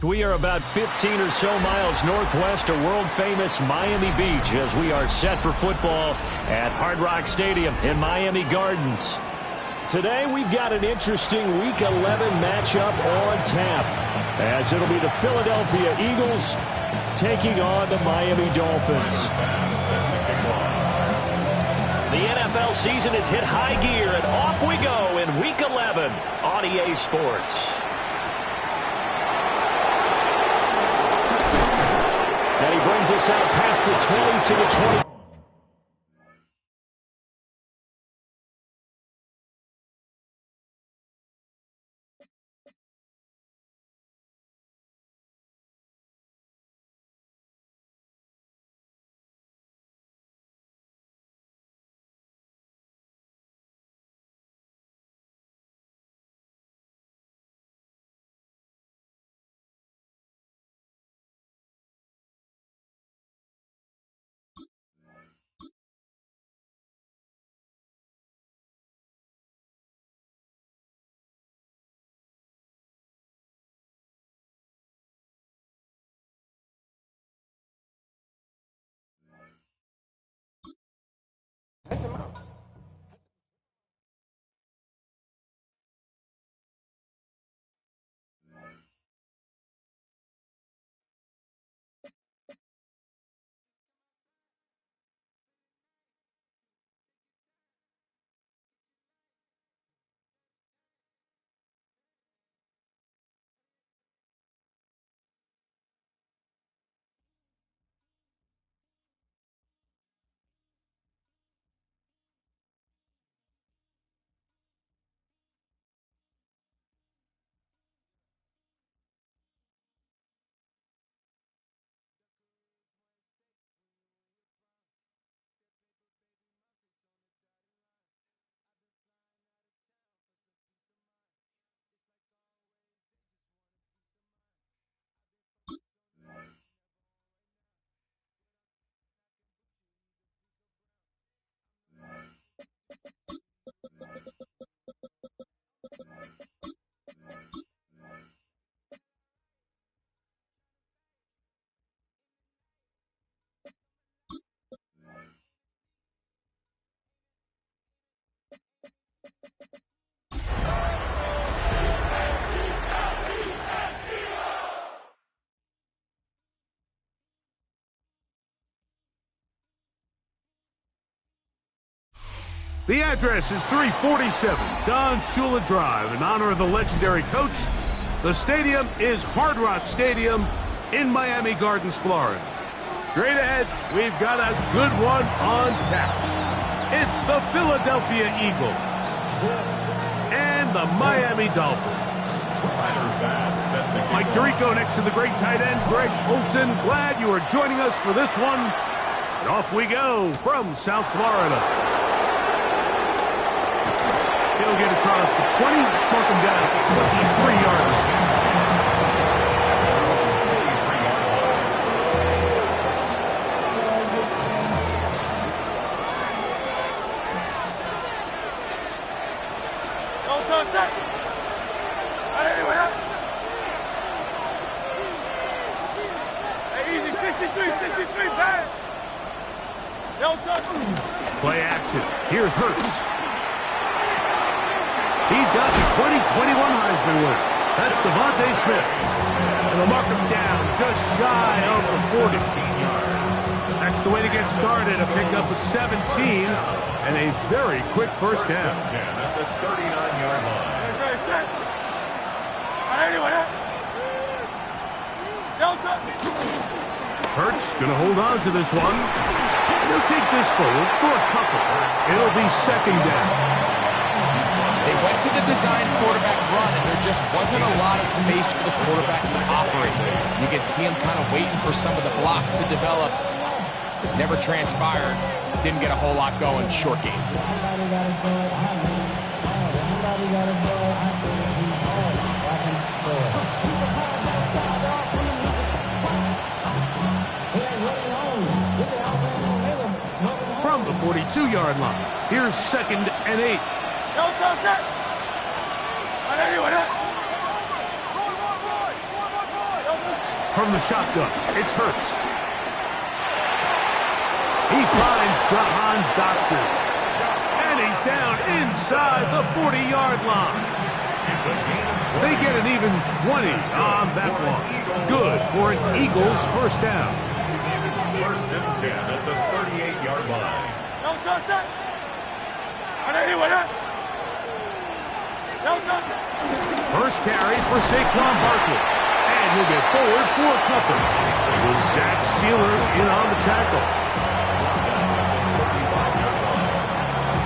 We are about 15 or so miles northwest of world-famous Miami Beach as we are set for football at Hard Rock Stadium in Miami Gardens. Today we've got an interesting Week 11 matchup on tap as it'll be the Philadelphia Eagles taking on the Miami Dolphins. The NFL season has hit high gear and off we go in Week 11 on EA Sports. And he brings us out past the 20 to the 20. The address is 347 Don Shula Drive. In honor of the legendary coach, the stadium is Hard Rock Stadium in Miami Gardens, Florida. Straight ahead, we've got a good one on tap. It's the Philadelphia Eagles and the Miami Dolphins. Mike Tirico next to the great tight end, Greg Olsen. Glad you are joining us for this one. And off we go from South Florida. He'll get across the 20, mark him down at 23 yards. Play action. Here's Hurts. He's got the 2021 Heisman winner. That's Devontae Smith. And they'll mark him down just shy of the 40. That's the way to get started. A pickup of 17 and a very quick first down. At the 39-yard line. Hurts going to hold on to this one. They'll take this forward for a couple. It'll be second down. They went to the design quarterback run, and there just wasn't a lot of space for the quarterback to operate. You could see him kind of waiting for some of the blocks to develop. Never transpired. Didn't get a whole lot going. Short game. From the 42-yard line, here's 2nd and 8. from the shotgun. It's Hurts. He finds Jahan Dotson. And he's down inside the 40-yard line. They get an even 20 on that one. Good for an Eagles first down. First and 10 at the 38-yard line. First carry for Saquon Barkley. And he'll get forward for a couple. With Zach Sealer in on the tackle.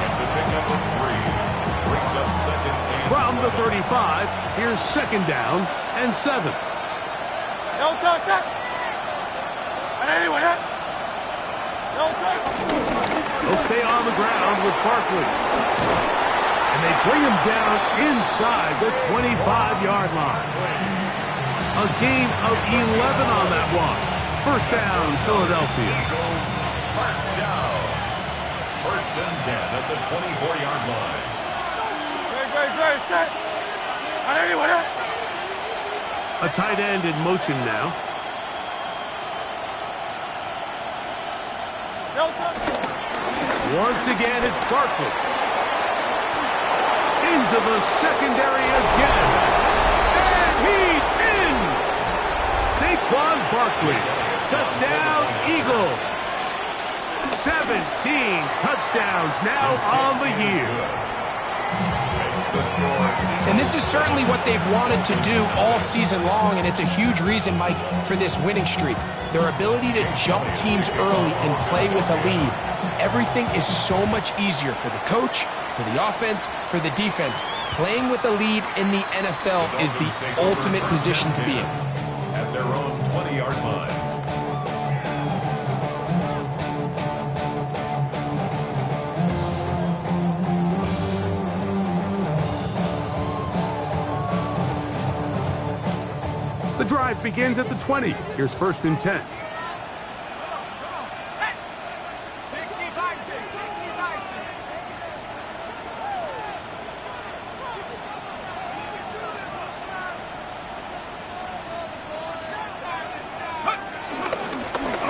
It's a pickup of 3. Brings up second and From the 35, here's second down and 7. He'll stay on the ground with Barkley. And they bring him down inside the 25-yard line. A gain of 11 on that one. First down, Philadelphia. Eagles. First down. First and 10 at the 24-yard line. A tight end in motion now. Once again, it's Barkley. Into the secondary again. And he's in! Saquon Barkley. Touchdown, Eagles. 17 touchdowns now on the year. And this is certainly what they've wanted to do all season long, and it's a huge reason, Mike, for this winning streak. Their ability to jump teams early and play with a lead. Everything is so much easier for the coach, for the offense, for the defense. Playing with a lead in the NFL is the ultimate position to be in. At their own 20-yard line. The drive begins at the 20. Here's first and 10.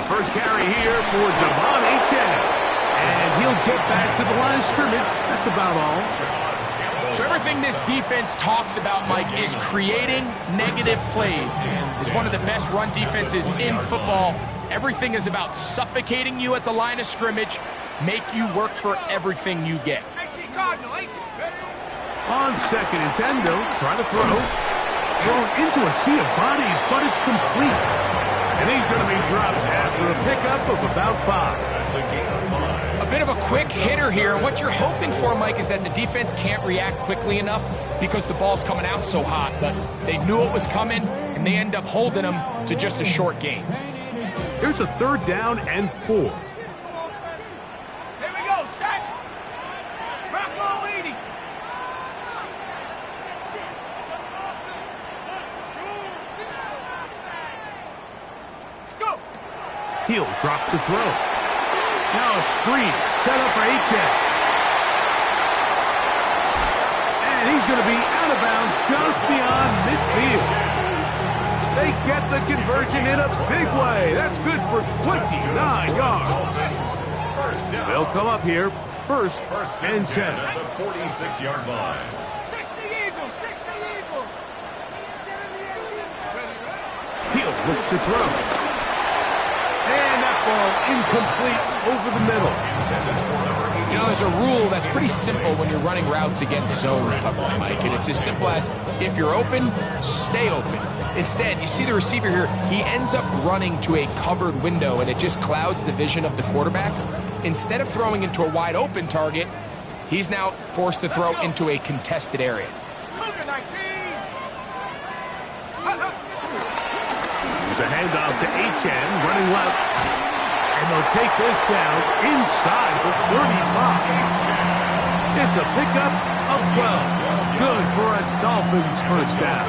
First carry here for Devon Achane. And he'll get back to the line of scrimmage. That's about all. So everything this defense talks about, Mike, is creating negative plays. It's one of the best run defenses in football. Everything is about suffocating you at the line of scrimmage, make you work for everything you get. On second and 10, they'll try to throw. Thrown into a sea of bodies, but it's complete. And he's going to be dropped after a pickup of about 5. That's a gain of 5. A bit of a quick hitter here. What you're hoping for, Mike, is that the defense can't react quickly enough because the ball's coming out so hot. But they knew it was coming, and they end up holding them to just a short gain. Here's a third down and 4. Here we go, set. Rocco leading. Go. He'll drop to throw. Now a screen set up for Achane. And he's going to be out of bounds just beyond midfield. They get the conversion in a big way. That's good for 29 yards. They'll come up here first and 10. At the 46-yard line. 60 Eagles, 60 Eagles. He'll look to throw. And that ball incomplete over the middle. You know, there's a rule that's pretty simple when you're running routes against zone coverage, Mike. And it's as simple as, if you're open, stay open. Instead, you see the receiver here, he ends up running to a covered window, and it just clouds the vision of the quarterback. Instead of throwing into a wide open target, he's now forced to throw into a contested area. There's a handoff to Achane, running left. And they'll take this down inside the 35. It's a pickup of 12. Good for a Dolphins first down.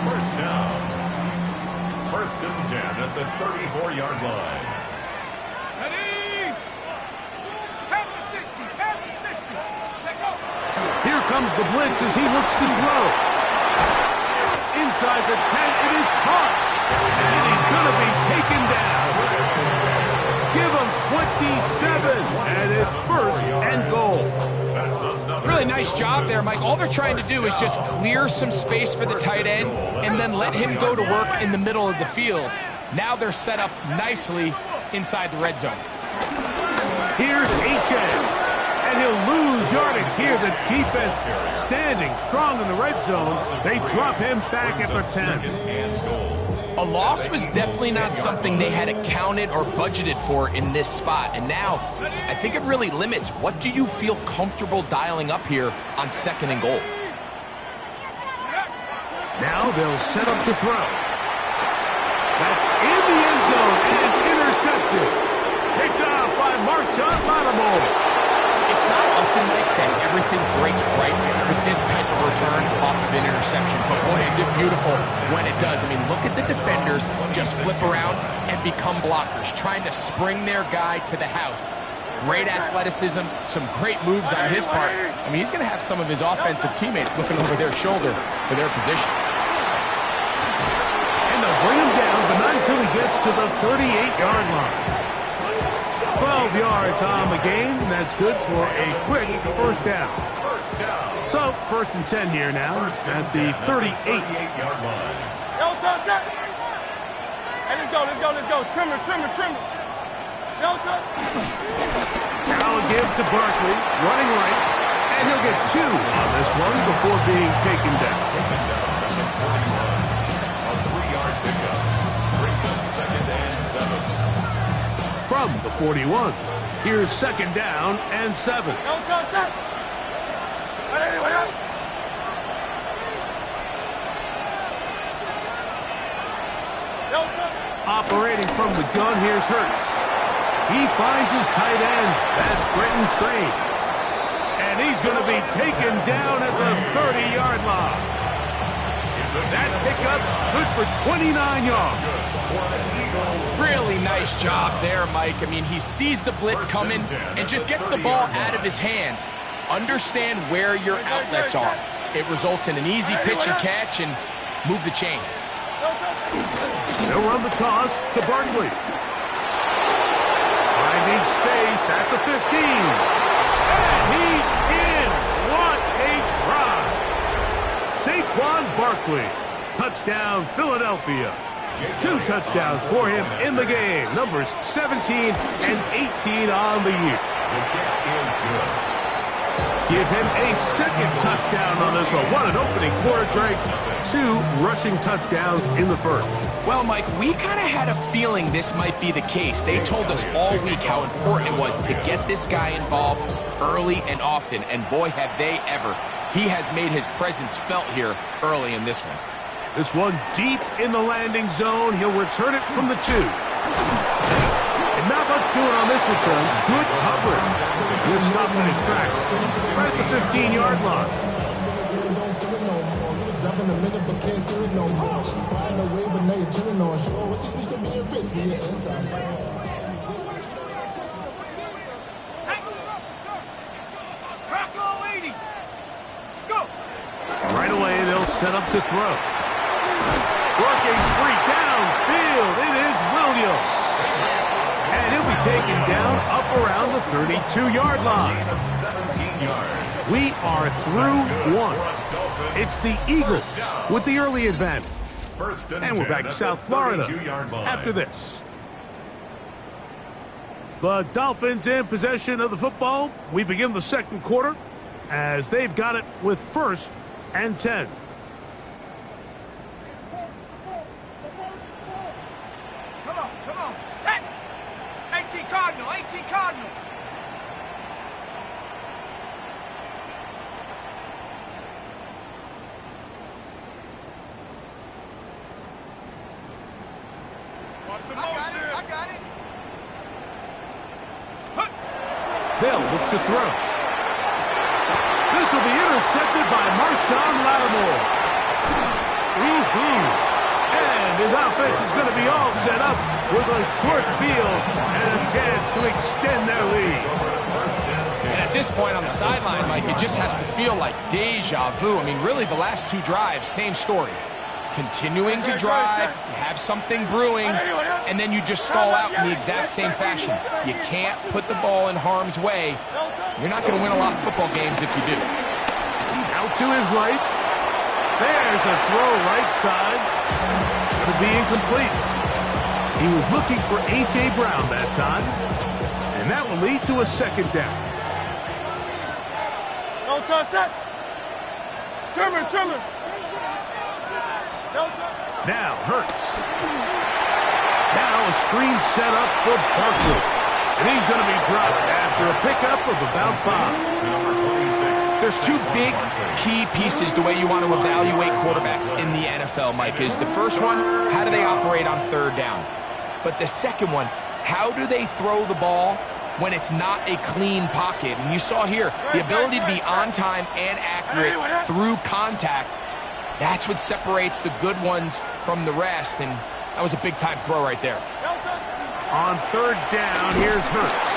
First down. First and 10 at the 34-yard line. Ready? Have the 60, have the 60. Take over. Here comes the blitz as he looks to throw. Inside the 10, it is caught. And he's going to be taken down. Give him 27, and it's first and goal. Really nice job there, Mike. All they're trying to do is just clear some space for the tight end and then let him go to work in the middle of the field. Now they're set up nicely inside the red zone. Here's H.N., and he'll lose yardage here. The defense standing strong in the red zone. They drop him back at the 10. A loss was definitely not something they had accounted or budgeted for in this spot. And now, I think it really limits what do you feel comfortable dialing up here on second and goal. Now they'll set up to throw. That's in the end zone and intercepted. Picked off by Marshawn Lattimore. It's not often like that everything breaks right for this type of return off of an interception. But boy, is it beautiful when it does. I mean, look at the defenders just flip around and become blockers, trying to spring their guy to the house. Great athleticism, some great moves on his part. I mean, he's going to have some of his offensive teammates looking over their shoulder for their position. And they'll bring him down, but not until he gets to the 38-yard line. 12 yards on the game. That's good for a quick first down. So, first and 10 here now at the 38-yard line. Yo, touch. Hey, let's go. Trimmer. Yo, touch. Now a give to Barkley, running right, and he'll get 2 on this one before being taken down. A 3-yard pickup brings up second and 7. From the 41, here's second down and 7. Operating from the gun, here's Hurts. He finds his tight end. That's Brenton Strange. And he's going to be taken down at the 30-yard line. That pickup good for 29 yards. Really nice job there, Mike. I mean, he sees the blitz coming and just gets the ball out of his hands. Understand where your outlets are. It results in an easy pitch and catch and move the chains. They'll run the toss to Barkley. Finding space at the 15. And he's in. What a drive. Saquon Barkley. Touchdown, Philadelphia. 2 touchdowns for him in the game. Numbers 17 and 18 on the year. Give him a second touchdown on this one. What an opening quarter, Drake. 2 rushing touchdowns in the first. Well, Mike, we kind of had a feeling this might be the case. They told us all week how important it was to get this guy involved early and often, and boy, have they ever. He has made his presence felt here early in this one. This one deep in the landing zone. He'll return it from the 2. And not much doing on this return. Good coverage. He'll stop in his tracks. Right at the 15-yard line. Right away, they'll set up to throw. Working free downfield. It is Williams. And he'll be taken down up around the 32-yard line. We are through 1. It's the Eagles with the early advantage. And we're back in South Florida after this. The Dolphins in possession of the football. We begin the second quarter as they've got it with first and 10. Come on, set. 18 Cardinal. Watch the motion. I got it. They'll look to throw. This will be intercepted by Marshawn Lattimore. And his offense is going to be all set up with a short field and a chance to extend their lead. And at this point on the sideline, Mike, it just has to feel like deja vu. I mean, really, the last 2 drives, same story. continuing to drive, you have something brewing, and then you just stall out in the exact same fashion. You can't put the ball in harm's way. You're not going to win a lot of football games if you do. He's out to his right. There's a throw right side. It'll be incomplete. He was looking for A.J. Brown that time. And that will lead to a second down. Now Hurts. Now a screen set up for Barkley. And he's going to be dropped after a pickup of about 5. There's two big key pieces the way you want to evaluate quarterbacks in the NFL, Mike, is the first one, how do they operate on third down? But the second one, how do they throw the ball when it's not a clean pocket? And you saw here, the ability to be on time and accurate through contact, that's what separates the good ones from the rest, and that was a big-time throw right there. On third down, here's Hurts.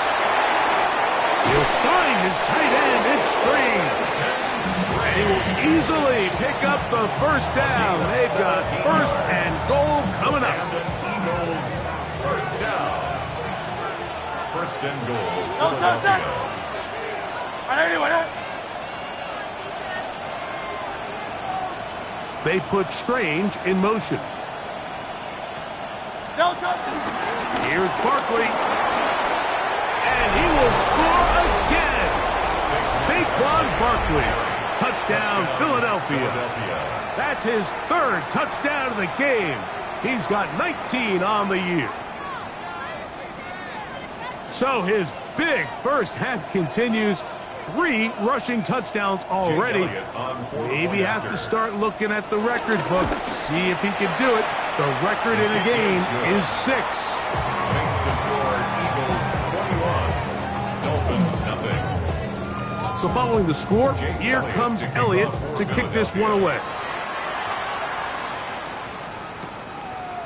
He'll find his tight end in string. And he will easily pick up the first down. They've got first and goal coming up. Eagles, first down. First and goal. Philadelphia. They put Strange in motion. Here's Barkley. And he will score again. Saquon Barkley. Touchdown, Philadelphia. That's his third touchdown of the game. He's got 19 on the year. So his big first half continues. 3 rushing touchdowns already. Maybe have to start looking at the record book. See if he can do it. The record in a game is 6. Makes the score Eagles 21, Dolphins nothing. So following the score, here comes Elliott to kick this one away.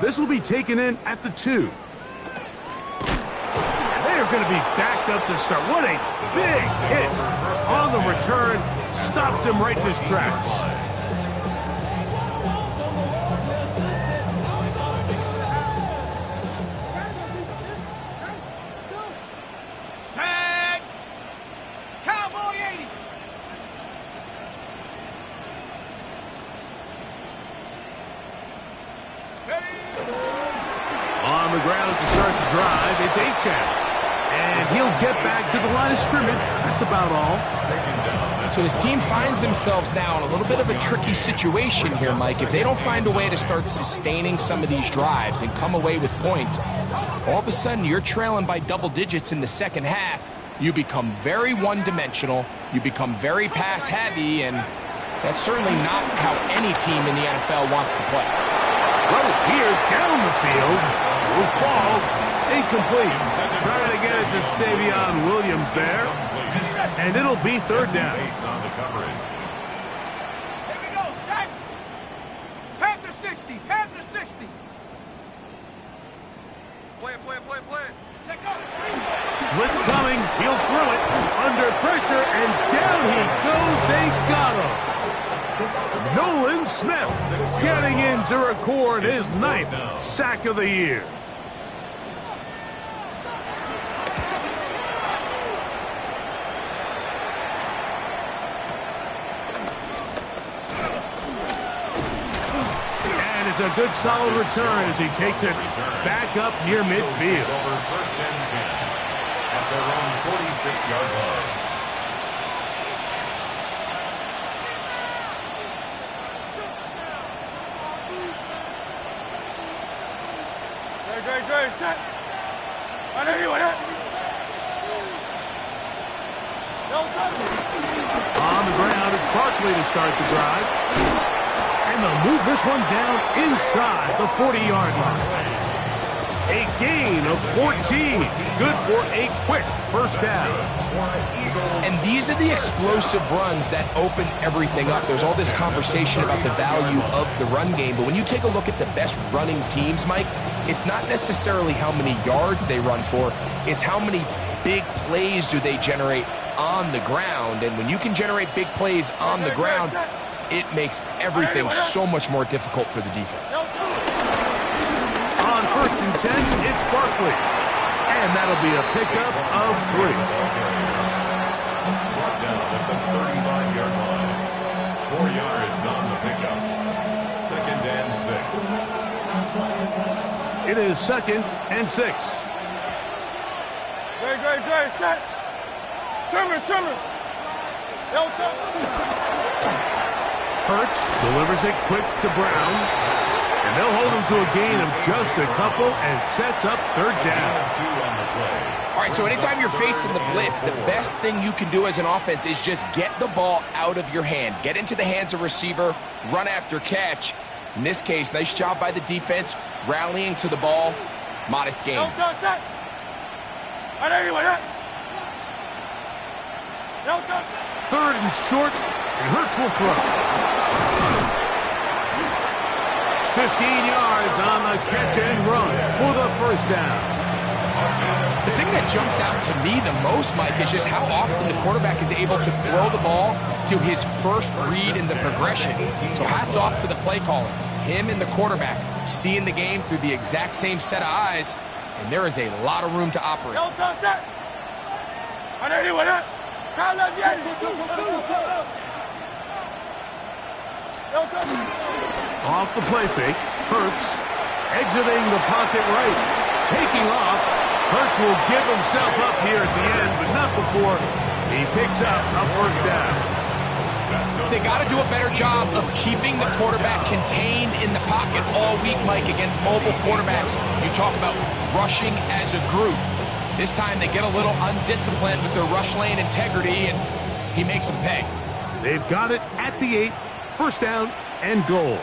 This will be taken in at the 2. They're going to be backed up to start. What a big hit on the return. Stopped him right in his tracks. Tag. Cowboy 80. On the ground to start the drive, it's Achane. And he'll get back to the line of scrimmage. That's about all. So this team finds themselves now in a little bit of a tricky situation here, Mike. If they don't find a way to start sustaining some of these drives and come away with points, all of a sudden you're trailing by double digits in the second half. You become very one-dimensional. You become very pass-heavy, and that's certainly not how any team in the NFL wants to play. Well, here down the field will fall. Incomplete. Trying to get it to Savion Williams there. And it'll be third down. On the coverage. Here we go, set. Panther 60, Panther 60. Play. Check out. Blitz coming. He'll throw it. Under pressure, and down he goes. They got him. Nolan Smith getting in to record his 9th sack of the year. And it's a good solid return as he takes it back up near midfield. Over first and 10 at their own 46-yard line. Great, set. On the ground, it's Barkley to start the drive. And they'll move this one down inside the 40-yard line. A gain of 14. Good for a quick first down. And these are the explosive runs that open everything up. There's all this conversation about the value of the run game, but when you take a look at the best running teams, Mike, it's not necessarily how many yards they run for, it's how many big plays do they generate on the ground. And when you can generate big plays on the ground, it makes everything so much more difficult for the defense. On 1st and 10, it's Barkley. And that'll be a pickup of 3. Brought down at the 35-yard line. 4 yards on the pickup. 2nd and 6. It is 2nd and 6. Great, set. Trimmer. Hurts delivers it quick to Brown. And they'll hold him to a gain of just a couple and sets up 3rd down. 2 on the play. All right, so anytime you're facing the blitz, the best thing you can do as an offense is just get the ball out of your hand. Get into the hands of receiver, run after catch. In this case, nice job by the defense, rallying to the ball. Modest gain. 3rd and short, and Hurts will throw. 15 yards on the catch and run for the 1st down. The thing that jumps out to me the most, Mike, is just how often the quarterback is able to throw the ball to his first read in the progression. So hats off to the play caller. Him and the quarterback seeing the game through the exact same set of eyes, and there is a lot of room to operate. Off the play fake, Hurts exiting the pocket right, taking off. Hurts will give himself up here at the end, but not before he picks up a 1st down. They got to do a better job of keeping the quarterback contained in the pocket all week, Mike, against mobile quarterbacks. You talk about rushing as a group. This time they get a little undisciplined with their rush lane integrity, and he makes them pay. They've got it at the 8, 1st down and goal.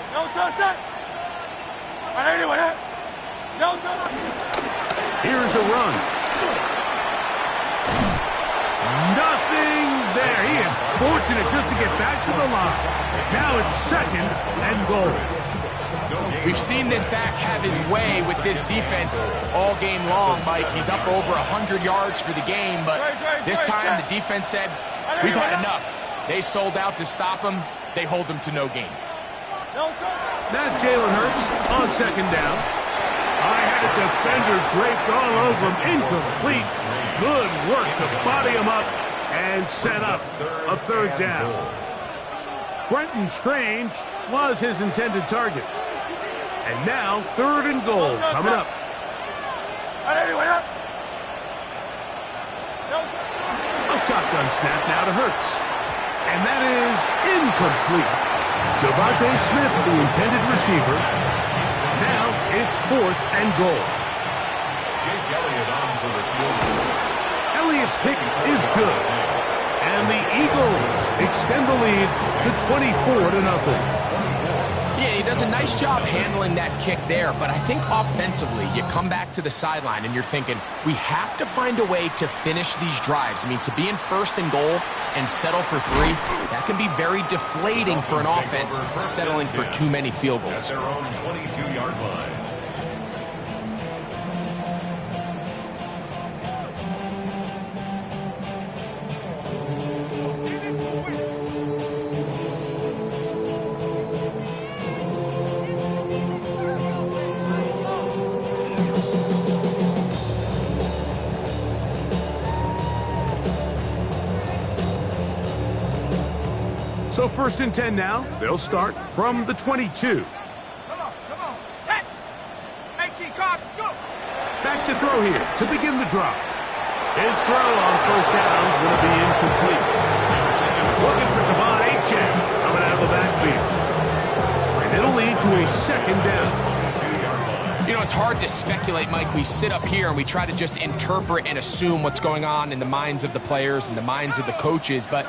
Here's a run. Nothing there. He is fortunate just to get back to the line. Now it's 2nd and goal. We've seen this back have his way with this defense all game long, Mike. He's up over 100 yards for the game, but this time the defense said, we've had enough. They sold out to stop him. They hold him to no gain. Now Jalen Hurts on 2nd down. I had a defender draped all over him. Incomplete. Good work to body him up and set up a 3rd down. Brenton Strange was his intended target. And now 3rd and goal coming up. A shotgun snap now to Hurts. And that is incomplete. Devontae Smith, the intended receiver. Now it's 4th and goal. Jake Elliott on for the field goal. Elliott's kick is good. And the Eagles extend the lead to 24-0. Yeah, he does a nice job handling that kick there, but I think offensively, you come back to the sideline and you're thinking, we have to find a way to finish these drives. I mean, to be in 1st and goal and settle for 3, that can be very deflating for an offense settling for too many field goals. At their own 22-yard line. So 1st and 10 now. They'll start from the 22. Come on, set. AT Cox, go. Back to throw here to begin the drive. His throw on 1st down is going to be incomplete. Looking for Devon Achane coming out of the backfield. And it'll lead to a 2nd down. You know, it's hard to speculate, Mike. We sit up here and we try to just interpret and assume what's going on in the minds of the players and the minds of the coaches, but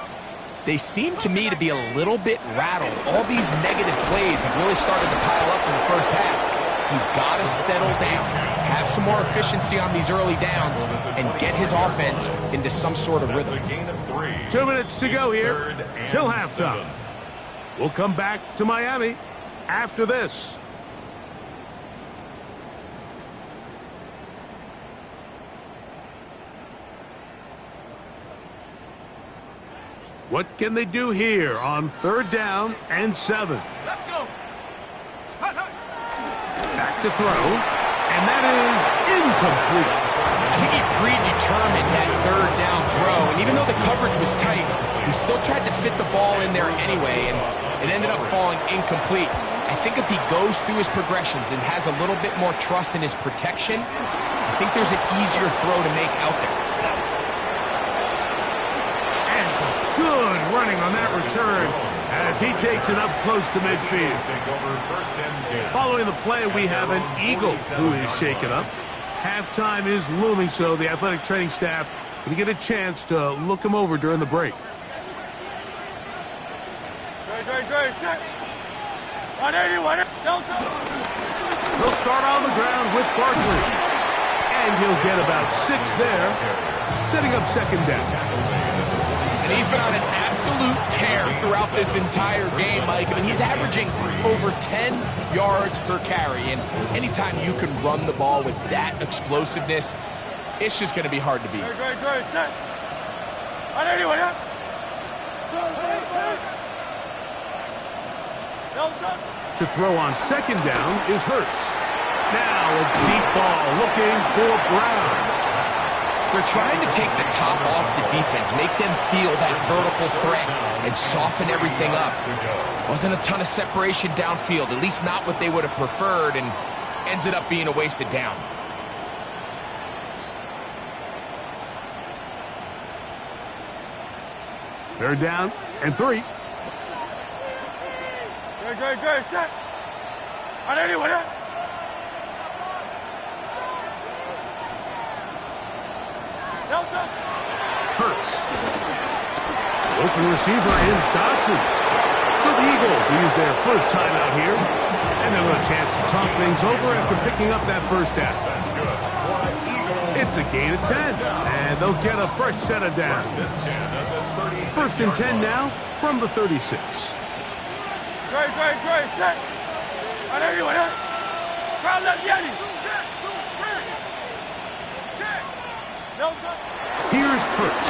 they seem to me to be a little bit rattled. All these negative plays have really started to pile up in the 1st half. He's got to settle down, have some more efficiency on these early downs, and get his offense into some sort of rhythm. 2 minutes to go here till halftime. We'll come back to Miami after this. What can they do here on 3rd down and 7? Let's go. Back to throw, and that is incomplete. I think he predetermined that 3rd down throw, and even though the coverage was tight, he still tried to fit the ball in there anyway, and it ended up falling incomplete. I think if he goes through his progressions and has a little bit more trust in his protection, I think there's an easier throw to make out there. And some good running on that return as he takes it up close to midfield. Following the play, we have an Eagle who is shaken up. Halftime is looming, so the athletic training staff going to get a chance to look him over during the break. He'll start on the ground with Barkley. And he'll get about 6 there, setting up 2nd down. And he's been on an absolute tear throughout this entire game, Mike. I mean, he's averaging over 10 yards per carry. And anytime you can run the ball with that explosiveness, it's just going to be hard to beat. To throw on 2nd down is Hurts. Now a deep ball looking for Browns. They're trying to take the top off the defense, make them feel that vertical threat, and soften everything up. Wasn't a ton of separation downfield, at least not what they would have preferred, and ends it up being a wasted down. Third down and 3. Good. Set. Hurts. The open receiver is Dotson. So the Eagles use their first time out here, and they'll have a chance to talk things over after picking up that first down. It's a gain of 10, and they'll get a fresh set of downs. 1st and 10 now from the 36. Great. Set. Crowd left Yeti. Here's Hurts.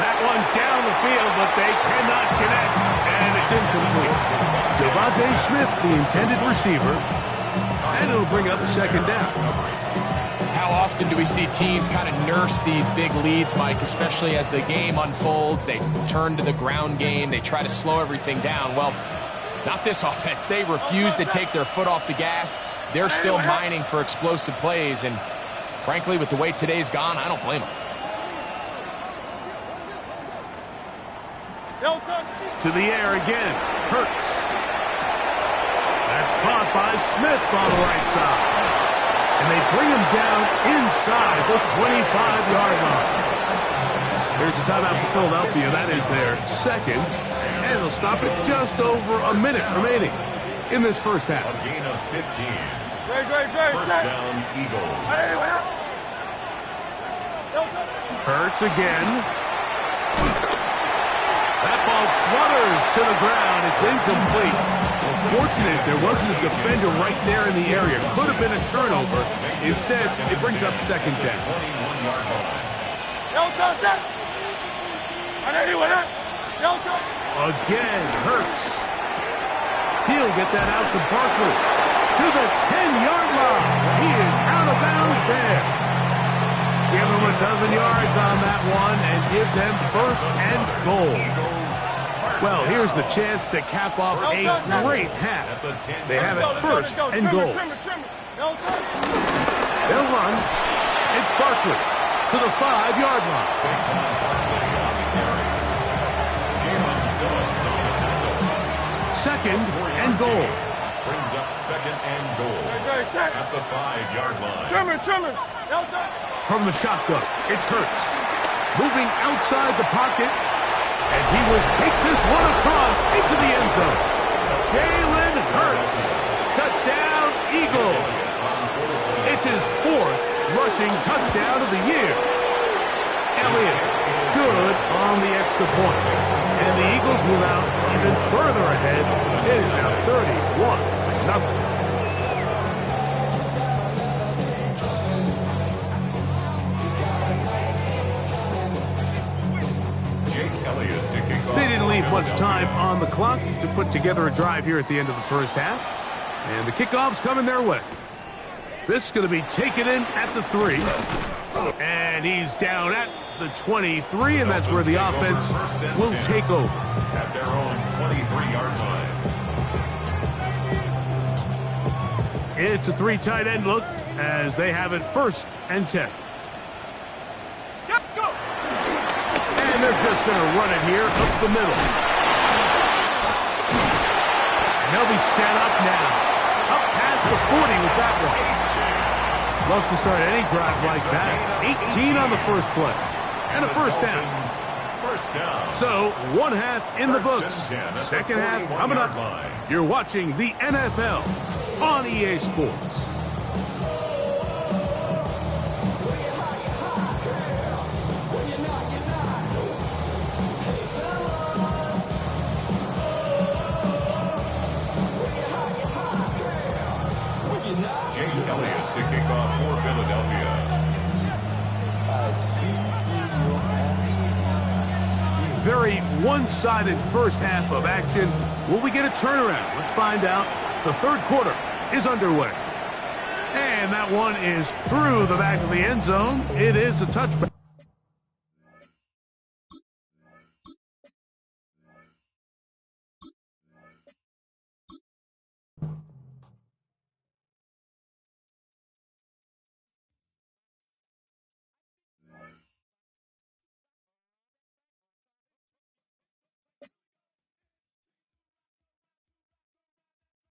That one down the field, but they cannot connect, and it's incomplete. Devontae Smith, the intended receiver, and it'll bring up 2nd down. How often do we see teams kind of nurse these big leads, Mike, especially as the game unfolds? They turn to the ground game. They try to slow everything down. Well, not this offense. They refuse to take their foot off the gas. They're still mining for explosive plays, and frankly, with the way today's gone, I don't blame them. To the air again. Hurts. That's caught by Smith on the right side. And they bring him down inside the 25-yard line. Here's a timeout for Philadelphia. That is their 2nd. And they'll stop it just over a minute remaining in this first half. A gain of 15. Great. First down, Eagles. Hurts again. That ball flutters to the ground. It's incomplete. Well, fortunate there wasn't a defender right there in the area. Could have been a turnover. Instead, it brings up 2nd down. 21-yard line. Again, Hurts. He'll get that out to Barkley. To the 10-yard line. He is out of bounds there. Give them a dozen yards on that one and give them 1st and goal. Well, here's the chance to cap off a great half. They have it 1st and goal. They'll run. It's Barkley to the 5-yard line. 2nd and goal. Brings up 2nd and goal at the 5-yard line. From the shotgun, it's Hurts. Moving outside the pocket, and he will take this one across into the end zone. Jalen Hurts. Touchdown, Eagles. It's his 4th rushing touchdown of the year. Elliott, good on the extra point. And the Eagles move out even further ahead. It is now 31-0. much time on the clock to put together a drive here at the end of the first half. And the kickoff's coming their way. This is going to be taken in at the 3. And he's down at the 23, and that's where the offense will take over. At their own 23-yard line. It's a 3 tight end look as they have it 1st and 10. And they're just going to run it here up the middle. And they'll be set up now. Up past the 40 with that one. Love to start any drive like that. 18 on the first play. And a first down. So, one half in the books. Second half coming up. You're watching the NFL on EA Sports. Jake Elliott to kick off for Philadelphia. Very one-sided first half of action. Will we get a turnaround? Let's find out. The third quarter is underway. And that one is through the back of the end zone. It is a touchback.